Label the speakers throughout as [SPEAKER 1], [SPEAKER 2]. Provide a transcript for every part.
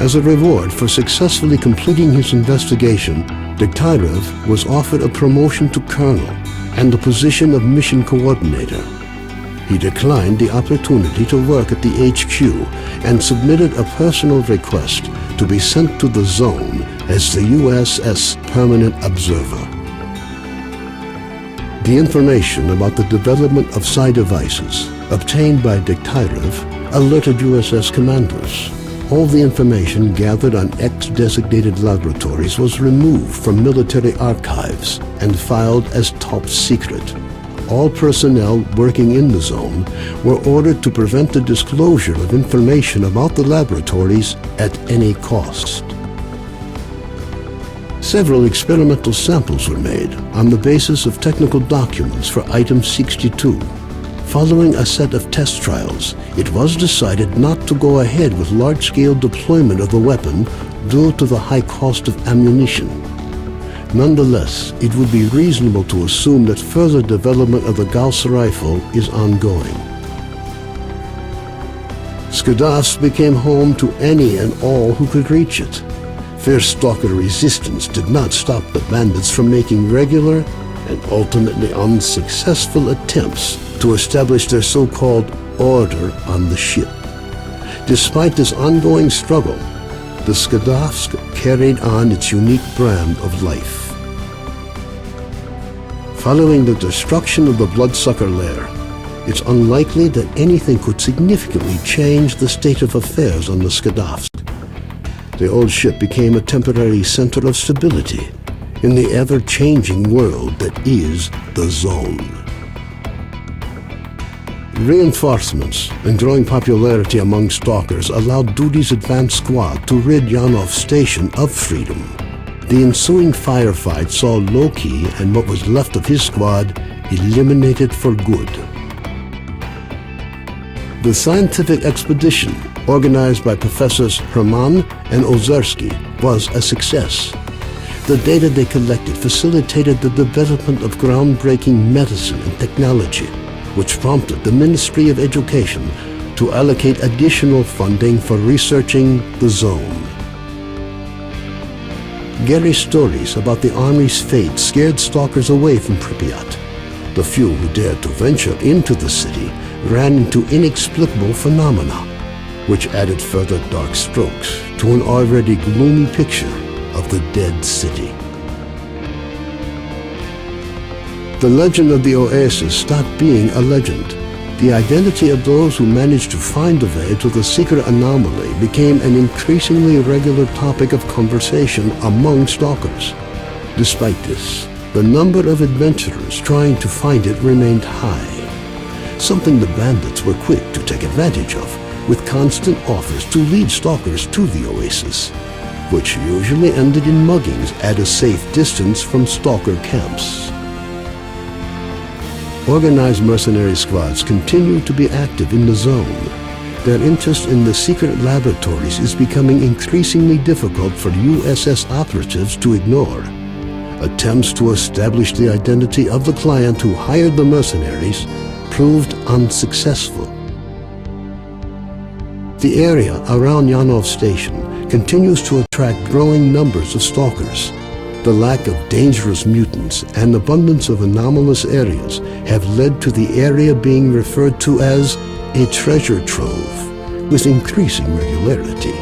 [SPEAKER 1] As a reward for successfully completing his investigation, S.T.A.L.K.E.R was offered a promotion to colonel and the position of mission coordinator. He declined the opportunity to work at the HQ and submitted a personal request to be sent to the zone as the USS Permanent Observer. The information about the development of psi devices obtained by S.T.A.L.K.E.R alerted USS commanders. All the information gathered on X-designated laboratories was removed from military archives and filed as top secret. All personnel working in the zone were ordered to prevent the disclosure of information about the laboratories at any cost. Several experimental samples were made on the basis of technical documents for Item 62. Following a set of test trials, it was decided not to go ahead with large-scale deployment of the weapon due to the high cost of ammunition. Nonetheless, it would be reasonable to assume that further development of the Gauss rifle is ongoing. Skadovsk became home to any and all who could reach it. Fierce stalker resistance did not stop the bandits from making regular and ultimately unsuccessful attempts to establish their so-called order on the ship. Despite this ongoing struggle, the Skadovsk carried on its unique brand of life. Following the destruction of the bloodsucker lair, it's unlikely that anything could significantly change the state of affairs on the Skadovsk. The old ship became a temporary center of stability in the ever-changing world that is the Zone. Reinforcements and growing popularity among stalkers allowed Duty's advanced squad to rid Yanov Station of freedom. The ensuing firefight saw Loki and what was left of his squad eliminated for good. The scientific expedition, organized by Professors Herman and Ozersky, was a success. The data they collected facilitated the development of groundbreaking medicine and technology, which prompted the Ministry of Education to allocate additional funding for researching the Zone. Gary's stories about the Army's fate scared stalkers away from Pripyat. The few who dared to venture into the city ran into inexplicable phenomena, which added further dark strokes to an already gloomy picture of the dead city. The legend of the Oasis stopped being a legend. The identity of those who managed to find the way to the secret anomaly became an increasingly regular topic of conversation among stalkers. Despite this, the number of adventurers trying to find it remained high, something the bandits were quick to take advantage of, with constant offers to lead stalkers to the Oasis, which usually ended in muggings at a safe distance from stalker camps. Organized mercenary squads continue to be active in the Zone. Their interest in the secret laboratories is becoming increasingly difficult for USS operatives to ignore. Attempts to establish the identity of the client who hired the mercenaries proved unsuccessful. The area around Yanov Station continues to attract growing numbers of stalkers. The lack of dangerous mutants and abundance of anomalous areas have led to the area being referred to as a treasure trove, with increasing regularity.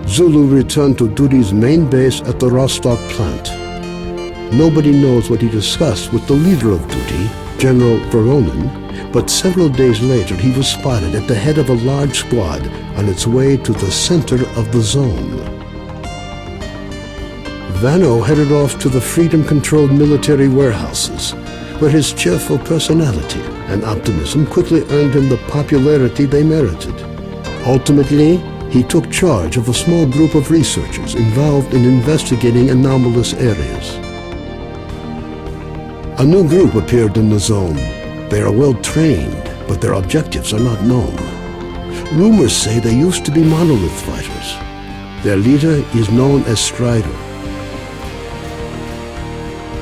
[SPEAKER 1] Zulu returned to Duty's main base at the Rostock plant. Nobody knows what he discussed with the leader of Duty, General Voronin, but several days later he was spotted at the head of a large squad on its way to the center of the Zone. Vano headed off to the Freedom-controlled military warehouses, where his cheerful personality and optimism quickly earned him the popularity they merited. Ultimately, he took charge of a small group of researchers involved in investigating anomalous areas. A new group appeared in the Zone. They are well trained, but their objectives are not known. Rumors say they used to be monolith fighters. Their leader is known as Strider.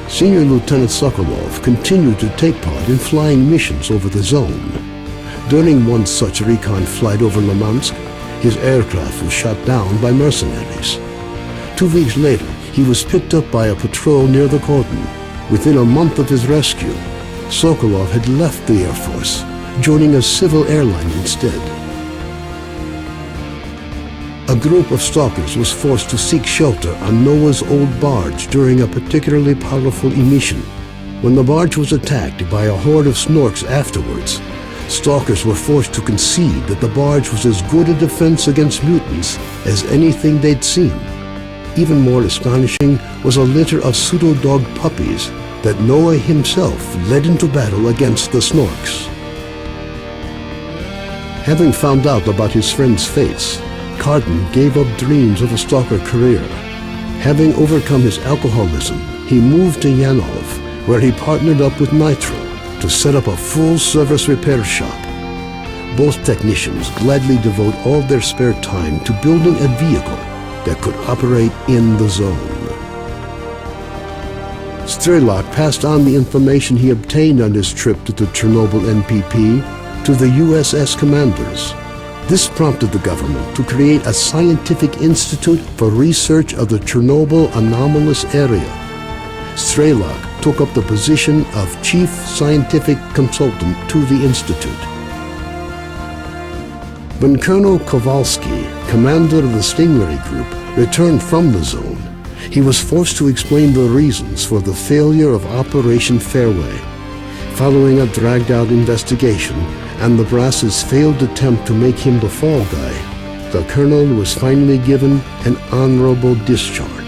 [SPEAKER 1] Senior Lieutenant Sokolov continued to take part in flying missions over the Zone. During one such recon flight over Limansk, His aircraft was shot down by mercenaries. 2 weeks later, he was picked up by a patrol near the cordon. Within a month of his rescue, Sokolov had left the Air Force, joining a civil airline instead. A group of stalkers was forced to seek shelter on Noah's old barge during a particularly powerful emission. When the barge was attacked by a horde of snorks afterwards, stalkers were forced to concede that the barge was as good a defense against mutants as anything they'd seen. Even more astonishing was a litter of pseudo-dog puppies that Noah himself led into battle against the snorks. Having found out about his friend's fates, Cardin gave up dreams of a stalker career. Having overcome his alcoholism, he moved to Yanov, where he partnered up with Nitro to set up a full-service repair shop. Both technicians gladly devote all their spare time to building a vehicle that could operate in the zone. Strelok passed on the information he obtained on his trip to the Chernobyl NPP to the USS commanders. This prompted the government to create a scientific institute for research of the Chernobyl anomalous area. Strelok took up the position of chief scientific consultant to the institute. When Colonel Kowalski, commander of the Stingray Group, returned from the zone, he was forced to explain the reasons for the failure of Operation Fairway. Following a dragged-out investigation and the brass's failed attempt to make him the fall guy, the colonel was finally given an honorable discharge.